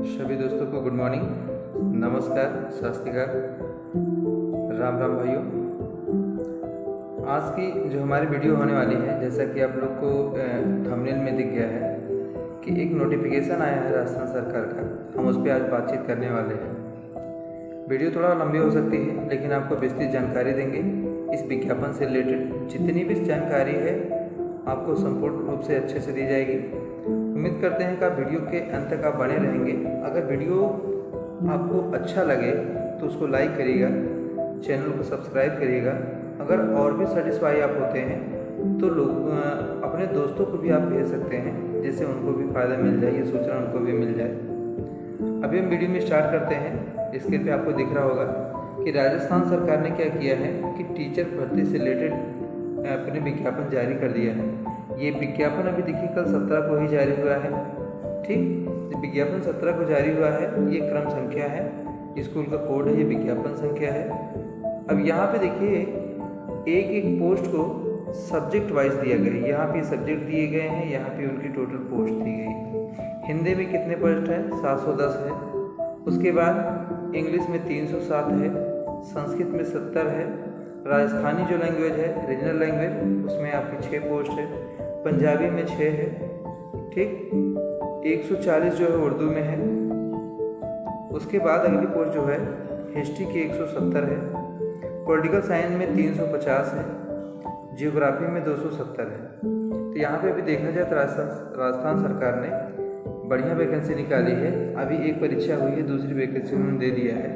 सभी दोस्तों को गुड मॉर्निंग, नमस्कार, स्वास्तिकार, राम राम भाइयों। आज की जो हमारी वीडियो होने वाली है, जैसा कि आप लोग को थंबनेल में दिख गया है कि एक नोटिफिकेशन आया है राजस्थान सरकार का। हम उस पर आज बातचीत करने वाले हैं। वीडियो थोड़ा लंबी हो सकती है, लेकिन आपको विस्तृत जानकारी देंगे। इस विज्ञापन से रिलेटेड जितनी भी जानकारी है आपको संपूर्ण रूप से अच्छे से दी जाएगी। उम्मीद करते हैं कि आप वीडियो के अंत तक आप बने रहेंगे। अगर वीडियो आपको अच्छा लगे तो उसको लाइक करिएगा, चैनल को सब्सक्राइब करिएगा। अगर और भी सेटिस्फाई आप होते हैं तो लोग अपने दोस्तों को भी आप भेज सकते हैं, जिससे उनको भी फ़ायदा मिल जाए, ये सूचना उनको भी मिल जाए। अभी हम वीडियो में स्टार्ट करते हैं। स्क्रीन पे आपको दिख रहा होगा कि राजस्थान सरकार ने क्या किया है कि टीचर भर्ती से रिलेटेड अपने विज्ञापन जारी कर दिया है। ये विज्ञापन अभी देखिए कल 17 को ही जारी हुआ है। ठीक, विज्ञापन 17 को जारी हुआ है। ये क्रम संख्या है, स्कूल का कोड है, ये विज्ञापन संख्या है। अब यहाँ पे देखिए एक एक पोस्ट को सब्जेक्ट वाइज दिया गया है। यहाँ पे सब्जेक्ट दिए गए हैं, यहाँ पे उनकी टोटल पोस्ट दी गई। हिंदी में कितने पोस्ट है? 710 है। उसके बाद इंग्लिश में 307 है, संस्कृत में 70 है, राजस्थानी जो लैंग्वेज है रीजनल लैंग्वेज उसमें आपकी 6 पोस्ट है, पंजाबी में 6 है। ठीक, 140 जो है उर्दू में है। उसके बाद अगली पोस्ट जो है हिस्ट्री की 170 है, पॉलिटिकल साइंस में 350 है, जियोग्राफी में 270 है। तो यहाँ पे अभी देखा जाए तो राजस्थान सरकार ने बढ़िया वैकेंसी निकाली है। अभी एक परीक्षा हुई है, दूसरी वैकेंसी उन्होंने दे दिया है।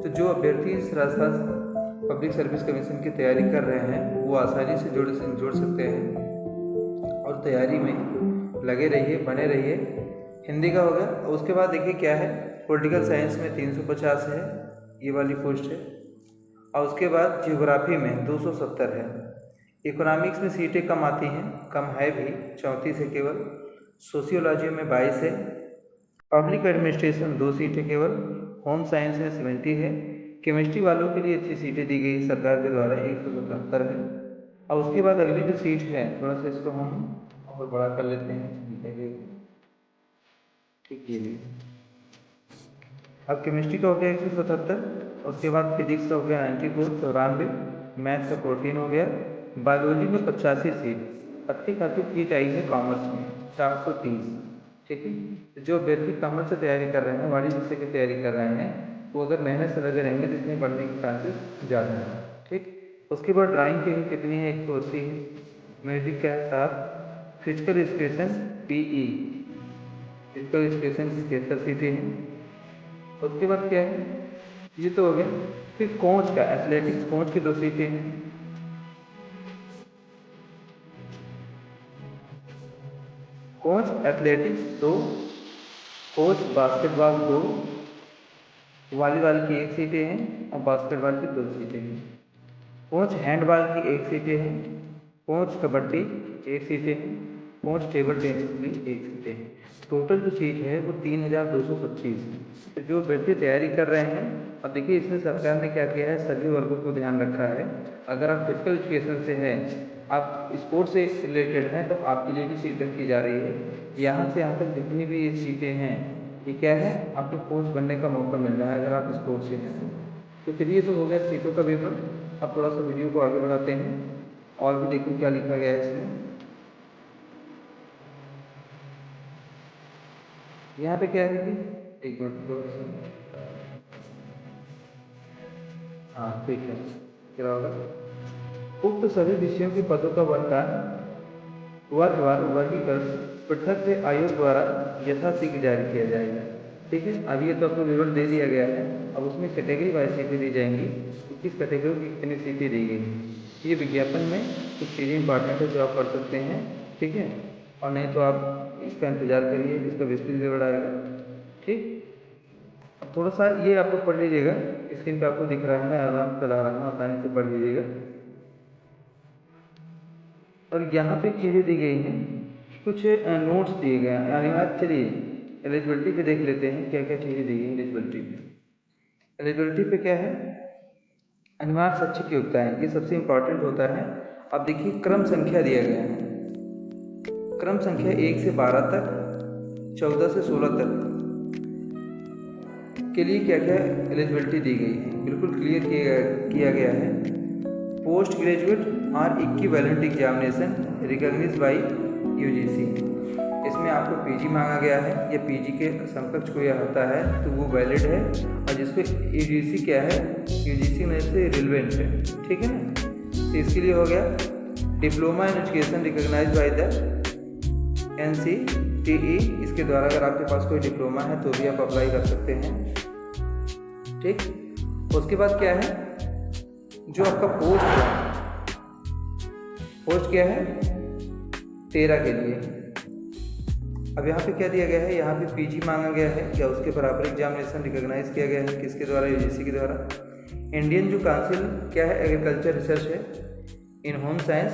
तो जो अभ्यर्थी इस राजस्थान पब्लिक सर्विस कमीशन की तैयारी कर रहे हैं वो आसानी से जुड़ सकते हैं और तैयारी में लगे रहिए, बने रहिए। हिंदी का हो गया। उसके बाद देखिए क्या है, पॉलिटिकल साइंस में 350 है, ये वाली पोस्ट है। और उसके बाद जियोग्राफी में 270 है। इकोनॉमिक्स में सीटें कम आती हैं, कम है भी, 34 है केवल। सोशियोलॉजी में 22 है। पब्लिक एडमिनिस्ट्रेशन 2 सीटें केवल। होम साइंस में 70 है। केमिस्ट्री वालों के लिए अच्छी सीटें दी गई सरकार के द्वारा, 177 है। और उसके बाद अगली जो सीट है, थोड़ा सा इसको हम और बड़ा कर लेते हैं। ठीक, ये भी। अब केमिस्ट्री का हो गया 177, उसके बाद फिजिक्स का हो गया 94, मैथ्स का 14 हो गया, बायोलॉजी में 85 सीट। अच्छी खासी सीट आई है कॉमर्स में 430। ठीक है, जो अभ्यर्थी कॉमर्स से तैयारी कर रहे हैं, वाणिज्य विषय की तैयारी कर रहे हैं, वो अगर मेहनत से लगे रहेंगे तो इसमें बढ़ने के चांसेस ज़्यादा है। ठीक, उसके बाद ड्राइंग की कितनी है? 180 है। म्यूजिक का है 7। Physical education PE, physical education की 73 सीटें हैं। उसके बाद क्या है, ये तो हो गया। फिर कोच का, एथलेटिक्स कोच की 2 सीटें हैं। Coach athletics 2, coach basketball 2, volleyball की 1 सीटें हैं और बास्केटबॉल की 2 सीटें हैं। कोच हैंडबॉल की 1 सीटें हैं। कोच कबड्डी 1 सीटें हैं। कोच टेबल टेनिस की 1 सीटें हैं। टोटल जो सीट है वो 3225 है। तो जो अभ्यर्थी तैयारी कर रहे हैं, अब देखिए इसमें सरकार ने क्या किया है, सभी वर्गों को ध्यान रखा है। अगर आप फिजिकल एजुकेशन से हैं, आप स्पोर्ट्स से रिलेटेड हैं, तो आपके लिए भी सीट रखी जा रही है। यहाँ से यहाँ तक जितनी भी ये सीटें हैं, ये क्या है, आपको कोच बनने का मौका मिल रहा है अगर आप स्पोर्ट्स से हैं। तो चलिए, तो हो गया सीटों का पेपर। अब थोड़ा सा वीडियो को आगे बढ़ाते हैं और भी देखो क्या लिखा गया है इसमें। यहाँ पे क्या है कि एक मिनट, हाँ ठीक है, क्या होगा, उक्त सभी विषयों के पदों का वर्गीकरण पृथक से आयोग द्वारा यथाशीघ्र जारी किया जाएगा। ठीक है, अब ये तो आपको विवरण दे दिया गया है। अब उसमें कैटेगरी वाइज सीटें दी जाएंगी, किस कैटेगरी की कितनी सीटें दी गई। ये विज्ञापन में कुछ चीज़ें इंपॉर्टेंट है जो आप पढ़ सकते हैं। ठीक है, और नहीं तो आप इसका इंतजार करिए, इसका विस्तृत विवरण आएगा। ठीक, अब थोड़ा सा ये आपको पढ़ लीजिएगा, स्क्रीन पे आपको दिख रहा है, मैं आराम चला रहा हूँ, आसानी से पढ़ लीजिएगा। और यहाँ पे चीज़ें दी गई हैं, कुछ नोट्स दिए गए हैं। अनिवार्य, चलिए एलिजिबिलिटी पे देख लेते हैं क्या क्या चीज़ें दी गई एलिजिबिलिटी पे। एलिजिबिलिटी पे क्या है, अनिवार्य शैक्षिक योग्यता है, ये सबसे इम्पोर्टेंट होता है। अब देखिए क्रम संख्या दिया गया है, क्रम संख्या 1 से 12 तक, 14 से 16 तक, के लिए क्या क्या एलिजिबिलिटी दी गई है, बिल्कुल क्लियर किया गया है। Post graduate or equivalent examination recognised by UGC, इसमें आपको पीजी मांगा गया है या पीजी के समकक्ष कोई होता है तो वो वैलिड है, और जिसको यूजीसी क्या है, यूजीसी में से रिलेवेंट है, ठीक है ना। तो इसके लिए हो गया diploma in education recognised by the NCTE, इसके द्वारा अगर आपके पास कोई डिप्लोमा है तो भी आप अप्लाई कर सकते हैं, ठीक। उसके बाद क्या है, जो आपका पोस्ट है, पोस्ट क्या है 13 के लिए। अब यहाँ पे क्या दिया गया है, यहाँ पे पीजी मांगा गया है या उसके बराबर एग्जामिनेशन रिकॉग्नाइज किया गया है, किसके द्वारा, यूजीसी के द्वारा। इंडियन जो काउंसिल क्या है, एग्रीकल्चर रिसर्च है इन होम साइंस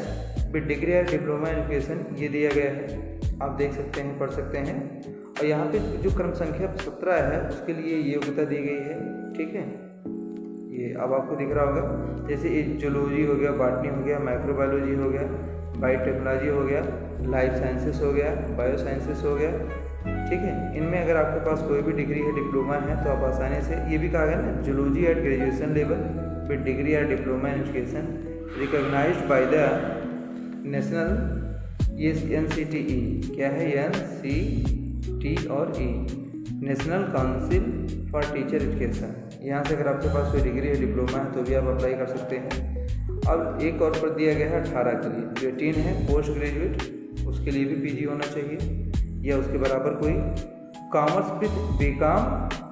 विद डिग्री और डिप्लोमा एजुकेशन, ये दिया गया है, आप देख सकते हैं, पढ़ सकते हैं। और यहाँ पे जो क्रम संख्या 17 है उसके लिए योग्यता दी गई है, ठीक है। ये अब आपको दिख रहा होगा, जैसे जूलॉजी हो गया, बॉटनी हो गया, माइक्रोबायोलॉजी हो गया, बायोटेक्नोलॉजी हो गया, लाइफ साइंसेस हो गया, बायो साइंसेस हो गया, ठीक है। इनमें अगर आपके पास कोई भी डिग्री है, डिप्लोमा है, तो आप आसानी से, ये भी कहा गया ना, zoology at graduation level with degree or diploma in education recognised by the national, ये NCTE क्या है, NCT और E, national council for teacher education. यहाँ से अगर आपके पास कोई डिग्री है, डिप्लोमा है, तो भी आप अप्लाई कर सकते हैं। अब एक और पर दिया गया है 18 के लिए, जो 18 है पोस्ट ग्रेजुएट, उसके लिए भी पीजी होना चाहिए या उसके बराबर कोई। कॉमर्स विद बीकॉम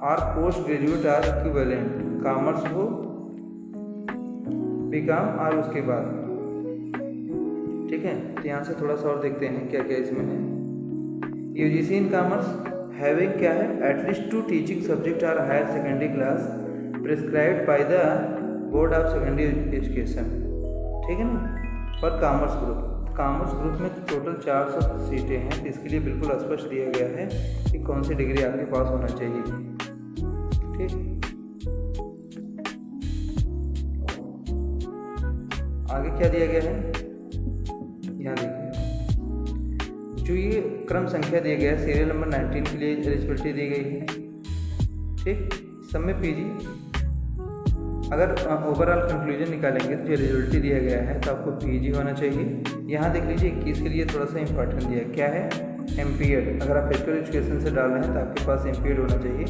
और post graduate or equivalent, commerce हो, बीकॉम और उसके बाद, ठीक है। तो यहाँ से थोड़ा सा और देखते हैं क्या क्या इसमें है। यूजीसी इन कॉमर्स हैविंग क्या है, at least 2 teaching subject or higher secondary class prescribed by the board of secondary education, ठीक है ना। पर कॉमर्स ग्रुप में टोटल 400 सीटें हैं, तो इसके लिए बिल्कुल स्पष्ट दिया गया है कि कौन सी डिग्री आपके पास होना चाहिए, ठीक। आगे क्या दिया गया है, यहाँ देखिए, जो ये क्रम संख्या दिया गया है, सीरियल नंबर 19 के लिए एलिजिबिलिटी दी गई है, ठीक। सब में पीजी, अगर ओवरऑल कंक्लूजन निकालेंगे तो जो एलिजिबिलिटी दिया गया है तो आपको पीजी होना चाहिए। यहाँ देख लीजिए 21 के लिए थोड़ा सा इंपॉर्टेंट दिया है, क्या है, MPEd, अगर आप फिजिकल एजुकेशन से डाल रहे हैं तो आपके पास MPEd होना चाहिए,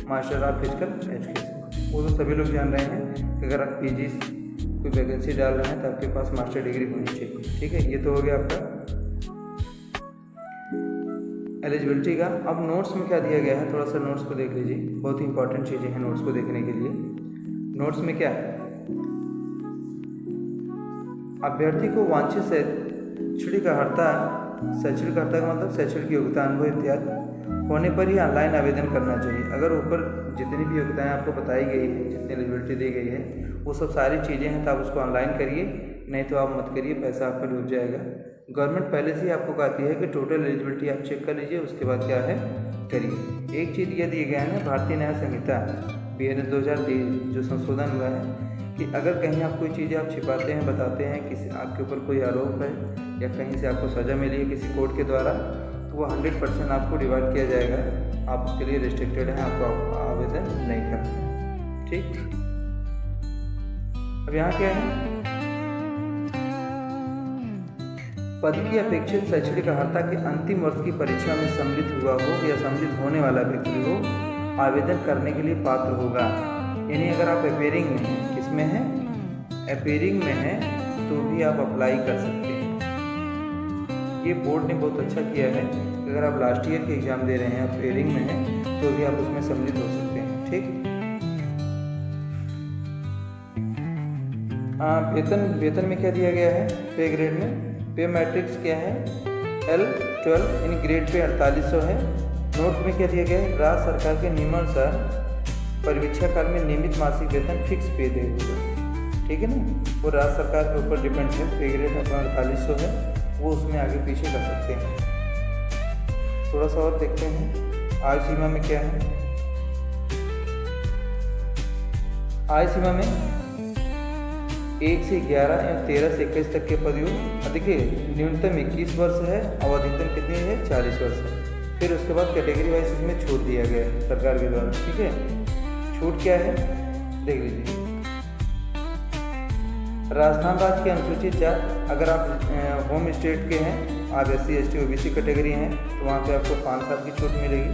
मास्टर ऑफ फिजिकल एजुकेशन। वो तो सभी लोग जान रहे हैं कि अगर आप पीजी कोई वैकेंसी डाल रहे हैं तो आपके पास मास्टर डिग्री होनी चाहिए, ठीक है। ये तो हो गया आपका एलिजिबिलिटी का। अब नोट्स में क्या दिया गया है, थोड़ा सा नोट्स को देख लीजिए, बहुत ही इंपॉर्टेंट चीज़ें हैं नोट्स को देखने के लिए। नोट्स में क्या है, अभ्यर्थी को वांछित शैक्षणिक अर्हता का मतलब शैक्षणिक योग्यता, अनुभव इत्यादि होने पर ही ऑनलाइन आवेदन करना चाहिए। अगर ऊपर जितनी भी योग्यताएं आपको बताई गई है, जितनी एलिजिबिलिटी दी गई है, वो सब सारी चीज़ें हैं तो आप उसको ऑनलाइन करिए, नहीं तो आप मत करिए, पैसा आपका डूब जाएगा। गवर्नमेंट पहले से ही आपको कहती है कि टोटल एलिजिबिलिटी आप चेक कर लीजिए, उसके बाद क्या है करिए। एक चीज़ यह दिया गया है ना, भारतीय न्याय संहिता BNS 2023 जो संशोधन हुआ है, कि अगर कहीं आप कोई चीज़ आप छिपाते हैं, बताते हैं, किसी आपके ऊपर कोई आरोप है या कहीं से आपको सज़ा मिली है किसी कोर्ट के द्वारा, तो वो 100% आपको डिवाइड किया जाएगा, आप उसके लिए रिस्ट्रिक्टेड हैं, आपको आवेदन नहीं करना, ठीक। अब यहाँ क्या है, पद की अपेक्षित शैक्षणिक अर्हता के अंतिम वर्ष की परीक्षा में सम्मिलित हुआ हो या सम्मिलित होने वाला व्यक्ति हो आवेदन करने के लिए पात्र होगा। यानी अगर आप अपेयरिंग में हैं, किसमें हैं, अपेयरिंग में हैं, तो भी आप अप्लाई कर सकते हैं। ये बोर्ड ने बहुत अच्छा किया है, अगर आप लास्ट ईयर के एग्ज़ाम दे रहे हैं, अपेयरिंग में हैं, तो भी आप उसमें सम्मिलित हो सकते हैं, ठीक। वेतन में क्या दिया गया है, पे ग्रेड में पे मैट्रिक्स क्या है, L12 यानी ग्रेड पे 4800 है। नोट में क्या दिया गया है, राज्य सरकार के नियमानुसार परीक्षा काल में नियमित मासिक वेतन फिक्स पे देगा, ठीक है ना, वो राज्य सरकार के ऊपर डिपेंड है। पे ग्रेड अपना 4800 है, वो उसमें आगे पीछे कर सकते हैं। थोड़ा सा और देखते हैं आयु सीमा में क्या है। आयु सीमा में 1 से 11 या 13 से 21 तक के पद योग, देखिए न्यूनतम 21 वर्ष है और अधिकतम कितनी है, 40 वर्ष है। फिर उसके बाद कैटेगरी वाइज इसमें छूट दिया गया है सरकार के द्वारा, ठीक है। छूट क्या है देख लीजिए। राजस्थान राज्य के अनुसूचित जाति, अगर आप होम स्टेट के हैं, आप SC ST OBC कैटेगरी हैं, तो वहाँ पे आपको 5 साल की छूट मिलेगी।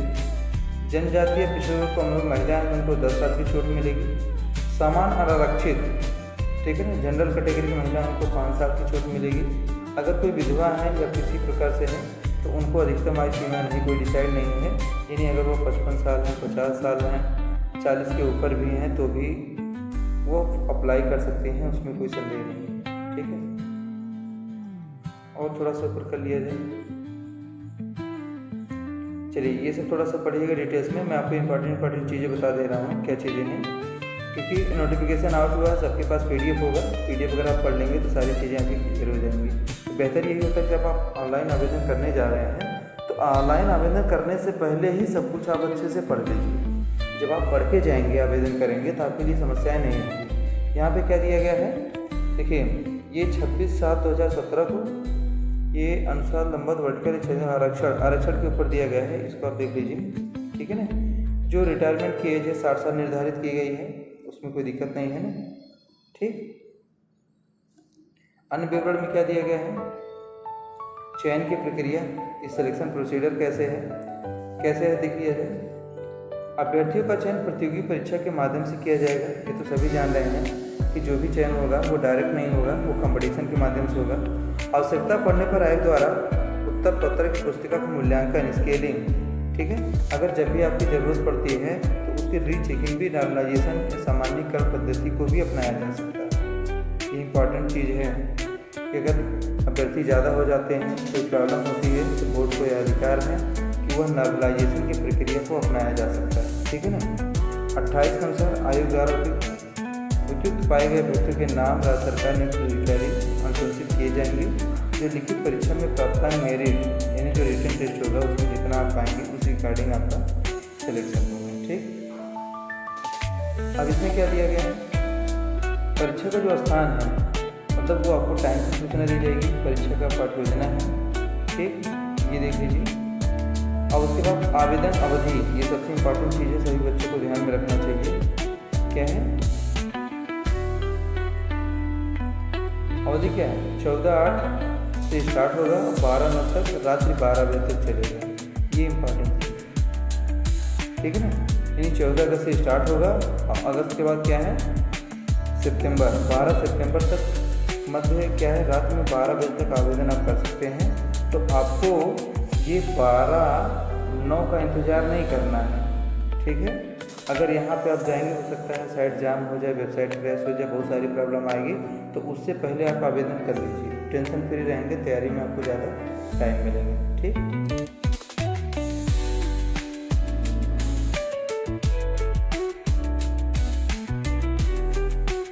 जनजातीय पिछड़े वर्ग को महिला हैं, उनको 10 साल की छूट मिलेगी। समान आरक्षित, ठीक है ना, जनरल कैटेगरी की महिला उनको 5 साल की छूट मिलेगी। अगर कोई विधवा है या किसी प्रकार से है तो उनको अधिकतम आयु सीमा नहीं कोई डिसाइड नहीं है, यानी अगर वो 55 साल हैं, 50 साल हैं, 40 के ऊपर भी हैं तो भी वो अप्लाई कर सकते हैं, उसमें कोई संदेह नहीं है, ठीक है। और थोड़ा सा ऊपर कर लिया जाए। चलिए ये सब थोड़ा सा पढ़िएगा डिटेल्स में, मैं आपको इंपॉर्टेंट चीज़ें बता दे रहा हूँ क्या चीज़ें हैं, क्योंकि नोटिफिकेशन आउट हुआ है, सबके पास PDF होगा, PDF अगर आप पढ़ लेंगे तो सारी चीज़ें आपकी क्लियर हो जाएंगी। तो बेहतर यही होता है कि जब आप ऑनलाइन आवेदन करने जा रहे हैं तो ऑनलाइन आवेदन करने से पहले ही सब कुछ आप अच्छे से पढ़ लीजिए। जब आप पढ़ के जाएंगे आवेदन करेंगे तो आपके लिए समस्याएँ नहीं होंगी। यहाँ पर क्या दिया गया है देखिए, ये 26/7/2017 को ये अनुसार लंबत वर्टिकल आरक्षण के ऊपर दिया गया है, इसको आप देख लीजिए, ठीक है ना। जो रिटायरमेंट की एज है 60 साल निर्धारित की गई है, उसमें कोई दिक्कत नहीं है ना, ठीक। अन्य विवरण में क्या दिया गया है, चयन की प्रक्रिया, इस सिलेक्शन प्रोसीजर कैसे है देख लिया जाए। अभ्यर्थियों का चयन प्रतियोगी परीक्षा के माध्यम से किया जाएगा, ये तो सभी जान रहे हैं कि जो भी चयन होगा वो डायरेक्ट नहीं होगा, वो कंपटीशन के माध्यम से होगा। आवश्यकता पड़ने पर आयोग द्वारा उत्तर पत्र की पुस्तिका का मूल्यांकन, स्केलिंग, ठीक है। अगर जब भी आपकी ज़रूरत पड़ती है तो उसकी रीचेकिंग भी नॉर्मलाइजेशन सामान्यीकरण पद्धति को भी अपनाया जा सकता है। ये इंपॉर्टेंट चीज़ है कि अगर अभ्यर्थी ज़्यादा हो जाते हैं, कोई प्रॉब्लम होती है तो बोर्ड को यह अधिकार है कि वह नॉर्मलाइजेशन की प्रक्रिया को अपनाया जा सकता है, ठीक है ना। 28 के अनुसार आयोग द्वारा उपयुक्त पाए गए अभ्यर्थियों के नाम राज्य सरकार नियुक्त अधिकारी अनुशंसित किए जाएंगे। जो लिखित परीक्षा में प्राप्त मेरिट, यानी जो रिटन टेस्ट होगा उसमें जितना आप पाएंगे उसी रिगार्डिंग आपका सिलेक्शन होगा, ठीक। अब इसमें क्या दिया गया है, परीक्षा का जो स्थान है, मतलब वो आपको टाइम से सूचना दी जाएगी, परीक्षा का पाठ योजना है, ठीक, ये देख लीजिए। और उसके बाद आवेदन अवधि, ये सबसे इम्पोर्टेंट चीज़ है, सभी बच्चों को ध्यान में रखना चाहिए। क्या है अवधि, क्या है, 14/8 से स्टार्ट होगा और 12/9 तक, रात्रि 12 बजे तक चलेगा, ये इम्पोर्टेंट चीज़, ठीक है ना। यानी 14 अगस्त से स्टार्ट होगा और अगस्त के बाद क्या है सितंबर, 12 सितंबर तक मध्य क्या है, रात में 12 बजे तक आवेदन आप कर सकते हैं। तो आपको ये 12/9 का इंतज़ार नहीं करना है, ठीक है। अगर यहाँ पे आप जाएंगे हो सकता है साइट जाम हो जाए, वेबसाइट क्रैश हो जाए, बहुत सारी प्रॉब्लम आएगी, तो उससे पहले आप आवेदन कर लीजिए, टेंशन फ्री रहेंगे, तैयारी में आपको ज़्यादा टाइम मिलेगा, ठीक।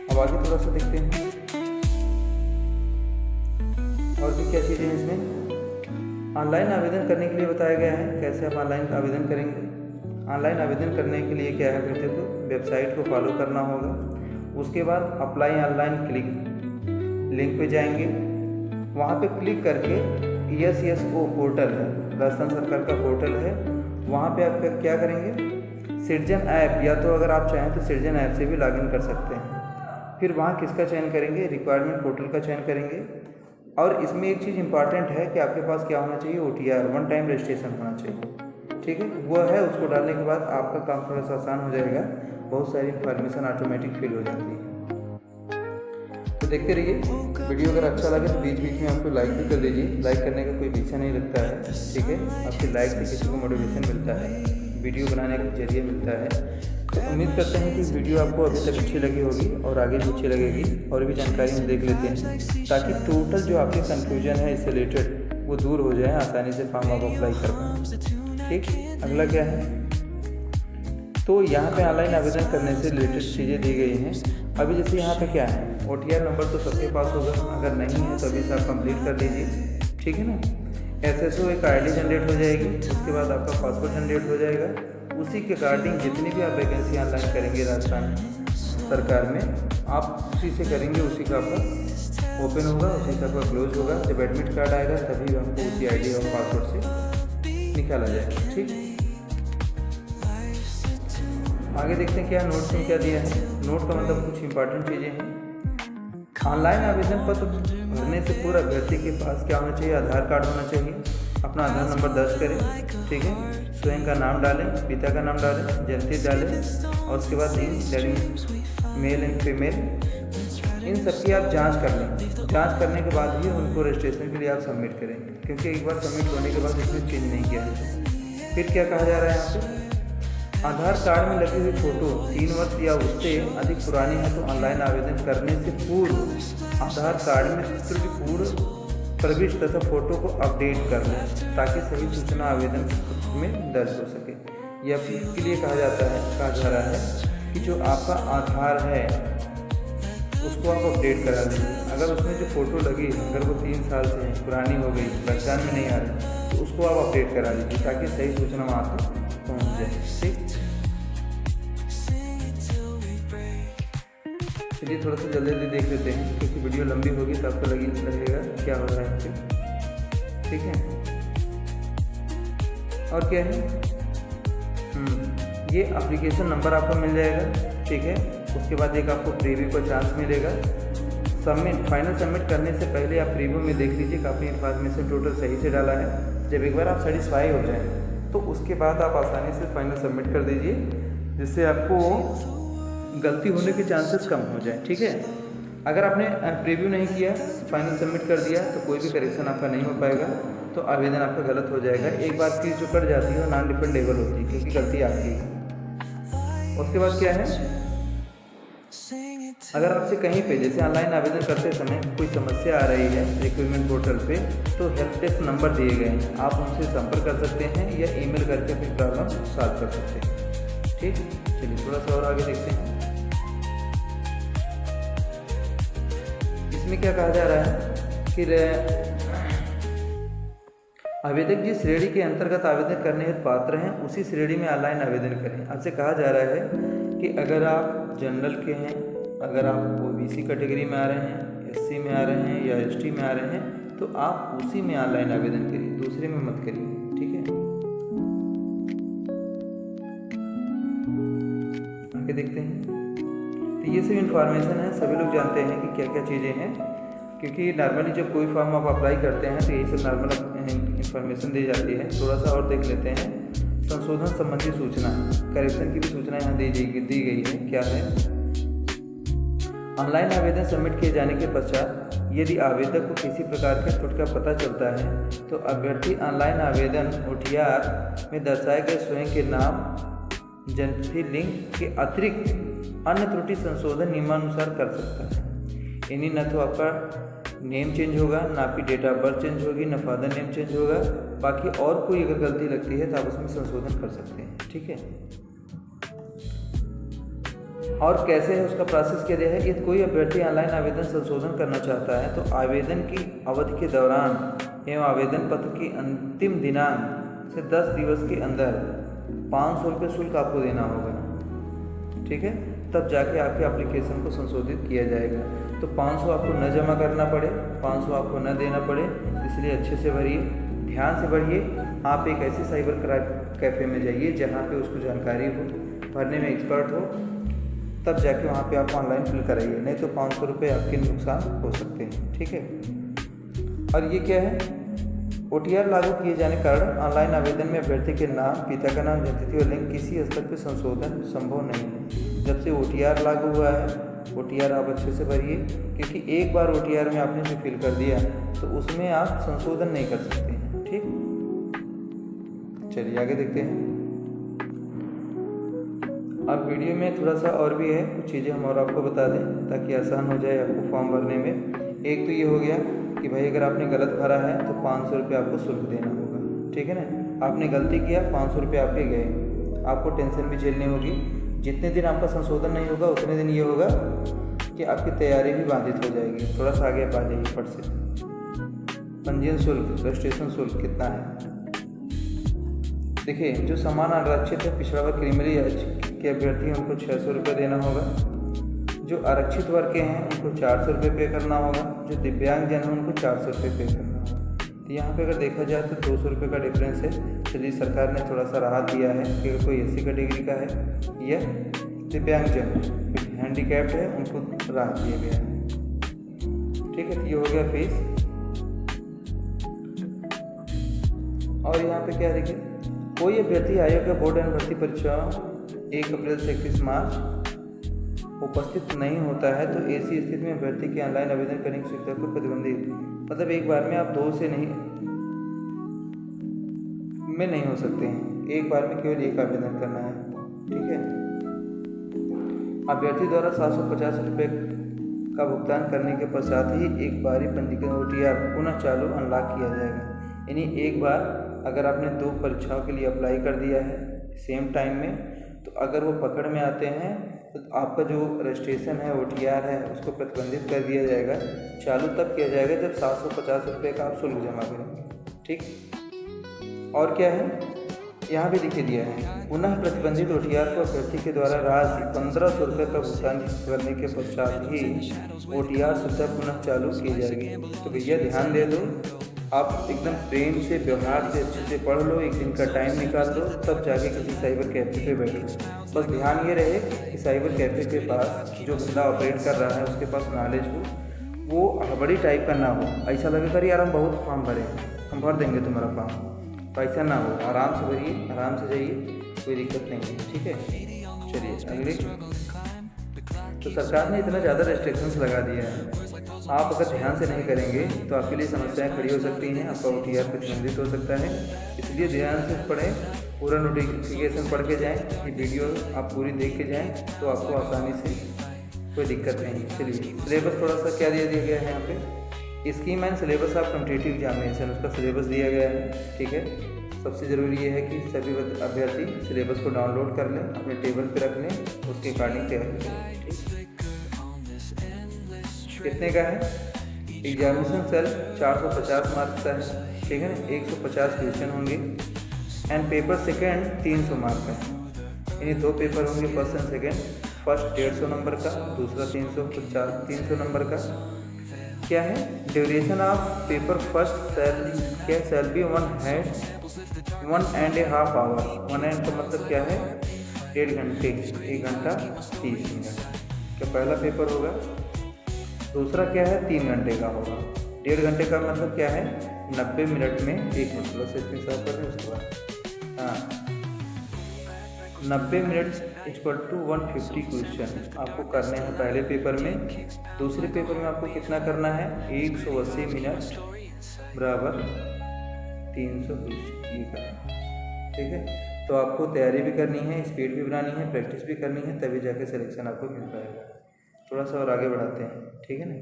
अब आगे थोड़ा सा देखते हैं और भी क्या चीज़ें हैं इसमें। ऑनलाइन आवेदन करने के लिए बताया गया है कैसे आप ऑनलाइन आवेदन करेंगे। ऑनलाइन आवेदन करने के लिए क्या है, फिर तो वेबसाइट को फॉलो करना होगा। उसके बाद अप्लाई ऑनलाइन लिंक पे जाएंगे, वहाँ पे क्लिक करके SSO पोर्टल है, राजस्थान सरकार का पोर्टल है, वहाँ पे आप क्या करेंगे, सिटीजन ऐप, या तो अगर आप चाहें तो सिटीजन ऐप से भी लॉगिन कर सकते हैं। फिर वहाँ किसका चयन करेंगे, रिक्वायरमेंट पोर्टल का चयन करेंगे। और इसमें एक चीज़ इंपॉर्टेंट है कि आपके पास क्या होना चाहिए, OTR, वन टाइम रजिस्ट्रेशन होना चाहिए, ठीक है। वो है, उसको डालने के बाद आपका काम थोड़ा सा आसान हो जाएगा, बहुत सारी इन्फॉर्मेशन ऑटोमेटिक फिल हो जाती है। तो देखते रहिए वीडियो, अगर अच्छा लगे तो बीच बीच में आपको लाइक भी कर दीजिए, लाइक करने का कोई पीछा नहीं लगता है, ठीक है। आपकी लाइक से किसी को मोटिवेशन मिलता है, वीडियो बनाने का जरिए मिलता है। तो उम्मीद करते हैं कि वीडियो आपको अभी तक अच्छी लगी होगी और आगे भी अच्छी लगेगी, और भी जानकारी हम देख लेते हैं ताकि टोटल जो आपके कन्फ्यूजन है इससे रिलेटेड वो दूर हो जाए, आसानी से फॉर्म आप अप्लाई कर पाएँ, ठीक। अगला क्या है, तो यहाँ पे ऑनलाइन आवेदन करने से रिलेटेड चीज़ें दी गई हैं। अभी जैसे यहाँ पे क्या है, OTR नंबर तो सबके पास होगा, अगर नहीं है तो अभी से आप कंप्लीट कर लीजिए, ठीक है ना। SSO एक ID जनरेट हो जाएगी, उसके बाद आपका पासवर्ड जनरेट हो जाएगा। उसी के अकॉर्डिंग जितनी भी आप वैकेंसी ऑनलाइन करेंगे राजस्थान सरकार में, आप उसी से करेंगे, उसी का आपका ओपन होगा, उसी का आपका क्लोज होगा। जब एडमिट कार्ड आएगा तभी हमको उसी ID और पासवर्ड से निकाला जाएगा, ठीक। आगे देखते हैं क्या नोट्स में क्या दिया है। नोट का मतलब कुछ इंपॉर्टेंट चीज़ें हैं। ऑनलाइन आवेदन पत्र भरने से पूर्व अभ्यर्थी के पास क्या होना चाहिए, आधार कार्ड होना चाहिए, अपना आधार नंबर दर्ज करें, ठीक है, स्वयं का नाम डालें, पिता का नाम डालें, जन्मतिथि डालें और उसके बाद लिंग मेल एंड फीमेल, इन सब की आप जांच कर लें। जांच करने के बाद ही उनको रजिस्ट्रेशन के लिए आप सबमिट करें, क्योंकि एक बार सबमिट होने के बाद इसमें चेंज नहीं किया जाता। फिर क्या कहा जा रहा है यहाँ पे, आधार कार्ड में लगी हुई फ़ोटो 3 वर्ष या उससे अधिक पुरानी है तो ऑनलाइन आवेदन करने से पूर्व आधार कार्ड में त्रुटिपूर्ण प्रविष्ट तथा फ़ोटो को अपडेट कर लें ताकि सही सूचना आवेदन में दर्ज हो सके। यह के लिए कहा जा रहा है कि जो आपका आधार है उसको आप अपडेट करा दीजिए। अगर उसमें जो फ़ोटो लगी है अगर वो 3 साल से है, पुरानी हो गई, पहचान में नहीं आ रही, तो उसको आप अपडेट करा दीजिए ताकि सही सूचना वहाँ तक पहुँच जाए। ठीक, चलिए थोड़ा सा जल्दी देख लेते हैं क्योंकि वीडियो लंबी होगी तो आपको लगेगा क्या हो रहा है फिर। ठीक है, और क्या है, ये एप्लीकेशन नंबर आपको मिल जाएगा। ठीक है, उसके बाद एक आपको प्रीव्यू का चांस मिलेगा। फाइनल सबमिट करने से पहले आप प्रीव्यू में देख लीजिए काफ़ी इन्फॉर्मेशन टोटल सही से डाला है। जब एक बार आप सेटिस्फाई हो जाएं तो उसके बाद आप आसानी से फाइनल सबमिट कर दीजिए, जिससे आपको गलती होने के चांसेस कम हो जाए। ठीक है, अगर आपने प्रीव्यू नहीं किया, फाइनल सबमिट कर दिया तो कोई भी करेक्शन आपका नहीं हो पाएगा, तो आवेदन आपका गलत हो जाएगा। एक बार फीस जो कट जाती है वो नॉन रिफंडेबल होती है क्योंकि गलती आपकी है। उसके बाद क्या है, अगर आपसे कहीं पे जैसे ऑनलाइन आवेदन करते समय कोई समस्या आ रही है रिक्रूटमेंट पोर्टल पे, तो हेल्प डेस्क नंबर दिए गए हैं, आप उनसे संपर्क कर सकते हैं या ईमेल करके अपनी प्रॉब्लम सॉल्व कर सकते हैं। ठीक, चलिए थोड़ा सा और आगे देखते हैं। इसमें क्या कहा जा रहा है कि आवेदक जिस श्रेणी के अंतर्गत आवेदन करने हेतु पात्र हैं उसी श्रेणी में ऑनलाइन आवेदन करें। आपसे कहा जा रहा है कि अगर आप जनरल के हैं, अगर आप ओबीसी कैटेगरी में आ रहे हैं, एससी में आ रहे हैं या एसटी में आ रहे हैं, तो आप उसी में ऑनलाइन आवेदन करिए, दूसरे में मत करिए। ठीक है, आगे देखते हैं। तो ये सब इन्फॉर्मेशन है, सभी लोग जानते हैं कि क्या क्या चीज़ें हैं, क्योंकि नॉर्मली जब कोई फॉर्म आप अप्लाई करते हैं तो यही सब नॉर्मल इन्फॉर्मेशन दी जाती है। थोड़ा सा और देख लेते हैं। संशोधन संबंधी सूचना, करेक्शन की भी सूचना यहाँ दी गई है। क्या है, ऑनलाइन आवेदन सबमिट किए जाने के पश्चात यदि आवेदक को किसी प्रकार के त्रुटि का पता चलता है तो अभ्यर्थी ऑनलाइन आवेदन OTR में दर्शाए गए स्वयं के नाम, जन्मतिथि, लिंग के अतिरिक्त अन्य त्रुटि संशोधन नियमानुसार कर सकता है। इन्हीं न तो आपका नेम चेंज होगा, ना आपकी डेट ऑफ बर्थ चेंज होगी, ना फादर नेम चेंज होगा, बाकी और कोई अगर गलती लगती है तो आप उसमें संशोधन कर सकते हैं। ठीक है, और कैसे है उसका प्रोसेस क्या है। यदि कोई अभ्यर्थी ऑनलाइन आवेदन संशोधन करना चाहता है तो आवेदन की अवधि के दौरान एवं आवेदन पत्र की अंतिम दिनांक से 10 दिवस के अंदर 500 रुपये शुल्क आपको देना होगा। ठीक है, तब जाके आपके एप्लीकेशन को संशोधित किया जाएगा। तो 500 आपको न जमा करना पड़े, 500 आपको न देना पड़े, इसलिए अच्छे से भरिए, ध्यान से भरिए। आप एक ऐसे साइबर कैफ़े में जाइए जहाँ पे उसको जानकारी हो, भरने में एक्सपर्ट हो, तब जाके वहाँ पे आप ऑनलाइन फिल कराइए, नहीं तो 500 रुपये आपके नुकसान हो सकते हैं। ठीक है, और ये क्या है, OTR लागू किए जाने के कारण ऑनलाइन आवेदन में अभ्यर्थी के नाम, पिता का नाम, जन्मतिथि और लिंग किसी स्तर पर संशोधन संभव नहीं है। जब से OTR लागू हुआ है, OTR आप अच्छे से भरिए, क्योंकि एक बार OTR में आपने से फिल कर दिया तो उसमें आप संशोधन नहीं कर सकते हैं। ठीक, चलिए आगे देखते हैं। अब वीडियो में थोड़ा सा और भी है, कुछ चीज़ें हम और आपको बता दें ताकि आसान हो जाए आपको फॉर्म भरने में। एक तो ये हो गया कि भाई अगर आपने गलत भरा है तो 500 रुपये आपको शुल्क देना होगा। ठीक है ना, आपने गलती किया, 500 रुपये आपके गए, आपको टेंशन भी झेलनी होगी। जितने दिन आपका संशोधन नहीं होगा उतने दिन ये होगा कि आपकी तैयारी भी बाधित हो जाएगी। थोड़ा सा आगे आ जाइए फट से। पंजीयन शुल्क, रजिस्ट्रेशन शुल्क कितना है, देखिए जो समान आरक्षित है, पिछड़ा वर्ग क्रिमिनल के अभ्यर्थी हैं उनको 600 रुपये देना होगा। जो आरक्षित वर्ग के हैं उनको 400 रुपये पे करना होगा। जो दिव्यांग जन हैं उनको 400 रुपये पे करना होगा। तो यहाँ पे अगर देखा जाए तो 200 रुपये का डिफरेंस है। चलिए सरकार ने थोड़ा सा राहत दिया है कि अगर कोई एससी कैटेगरी का है या दिव्यांगजन हैंडीकैप्ड है उनको राहत दिया गया है। ठीक है, तो ये हो गया फीस। और यहाँ पे क्या देखिए, कोई अभ्यर्थी आयोग का बोर्ड एंड भर्ती परीक्षा 1 अप्रैल से 31 मार्च उपस्थित नहीं होता है तो ऐसी स्थिति में अभ्यर्थी के ऑनलाइन आवेदन करने की सुविधा को प्रतिबंधित, मतलब एक बार में आप 2 से नहीं हो सकते हैं, एक बार में केवल 1 आवेदन करना है। ठीक है, अभ्यर्थी द्वारा 750 रुपये का भुगतान करने के पश्चात ही एक बारी पंजीकरण OTR पुनः चालू अनलॉक किया जाएगा। यानी एक बार अगर आपने 2 परीक्षाओं के लिए अप्लाई कर दिया है सेम टाइम में, तो अगर वो पकड़ में आते हैं तो आपका जो रजिस्ट्रेशन है OTR है उसको प्रतिबंधित कर दिया जाएगा। चालू तब किया जाएगा जब 750 रुपये का आप शुल्क जमा करेंगे। ठीक, और क्या है यहाँ भी लिखे दिया है, पुनः प्रतिबंधित OTR को अभ्यर्थी के द्वारा राशि 1500 रुपये का भुगतान करने के पश्चात ही OTR सुविधा पुनः चालू की जाएगी। तो भैया ध्यान दे दो, आप एकदम प्रेम से व्यवहार से अच्छे से पढ़ लो, एक दिन का टाइम निकाल दो, तब जाके किसी साइबर कैफ़े पे बैठो। बस ध्यान ये रहे कि साइबर कैफ़े के पास जो बंदा ऑपरेट कर रहा है उसके पास नॉलेज हो, वो हड़बड़ी टाइप का ना हो। ऐसा लगेगा यार हम बहुत फॉर्म भरे, हम भर देंगे तुम्हारा फॉर्म, तो ऐसा ना हो। आराम से भरिए, आराम से जाइए, कोई दिक्कत नहीं है। ठीक है, चलिए अगले। तो सरकार ने इतना ज़्यादा रेस्ट्रिक्शंस लगा दिया है, आप अगर ध्यान से नहीं करेंगे तो आपके लिए समस्याएं खड़ी हो सकती हैं, आपका OTR प्रतिबंधित हो सकता है। इसलिए ध्यान से पढ़ें, पूरा नोटिफिकेशन पढ़ के जाएं, ये वीडियो आप पूरी देख के जाएं तो आपको आसानी से कोई दिक्कत नहीं। चलिए सिलेबस थोड़ा सा क्या दिया गया है यहाँ पे, scheme and syllabus of competitive examination, उसका सिलेबस दिया गया है। ठीक है, सबसे ज़रूरी ये है कि सभी अभ्यर्थी सिलेबस को डाउनलोड कर लें, अपने टेबल पे रख लें, उसके अकॉर्डिंग तैयारी करें। ठीक, कितने का है, एग्जामिनेशन सेल 450 मार्क्स का है। ठीक है ना, 150 क्वेश्चन होंगे एंड पेपर सेकेंड 300 मार्क का है। यानी 2 पेपर होंगे, first and second. First 150 number का, दूसरा 300 नंबर का। क्या है, duration of paper first shall be 1.5 hour. 1 का मतलब क्या है, 1.5 घंटे, 1 घंटा 30 मिनट का पहला पेपर होगा। दूसरा क्या है, 3 घंटे का होगा। 1.5 घंटे का मतलब क्या है, 90 मिनट में 1 मिनट, बस इतनी सब कर उसके बाद। हाँ, 90 मिनट इक्वल टू 150 क्वेश्चन आपको करने हैं पहले पेपर में। दूसरे पेपर में आपको कितना करना है, 180 मिनट बराबर 300 क्वेश्चन ये करना। ठीक है, तो आपको तैयारी भी करनी है, स्पीड भी बनानी है, प्रैक्टिस भी करनी है, तभी जाके सिलेक्शन आपको मिल पाएगा। थोड़ा सा और आगे बढ़ाते हैं। ठीक है ना,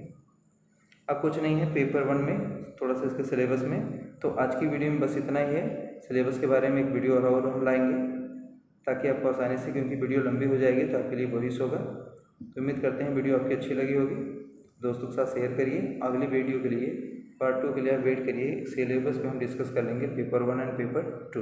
अब कुछ नहीं है पेपर 1 में, थोड़ा सा इसके सिलेबस में। तो आज की वीडियो में बस इतना ही है। सिलेबस के बारे में एक वीडियो और हम लाएंगे ताकि आपको आसानी से, क्योंकि वीडियो लंबी हो जाएगी तो आपके लिए बोरियस होगा। तो उम्मीद करते हैं वीडियो आपकी अच्छी लगी होगी। दोस्तों के साथ शेयर करिए। अगली वीडियो के लिए पार्ट 2 के लिए आप वेट करिए। सिलेबस में हम डिस्कस कर लेंगे पेपर 1 एंड पेपर 2।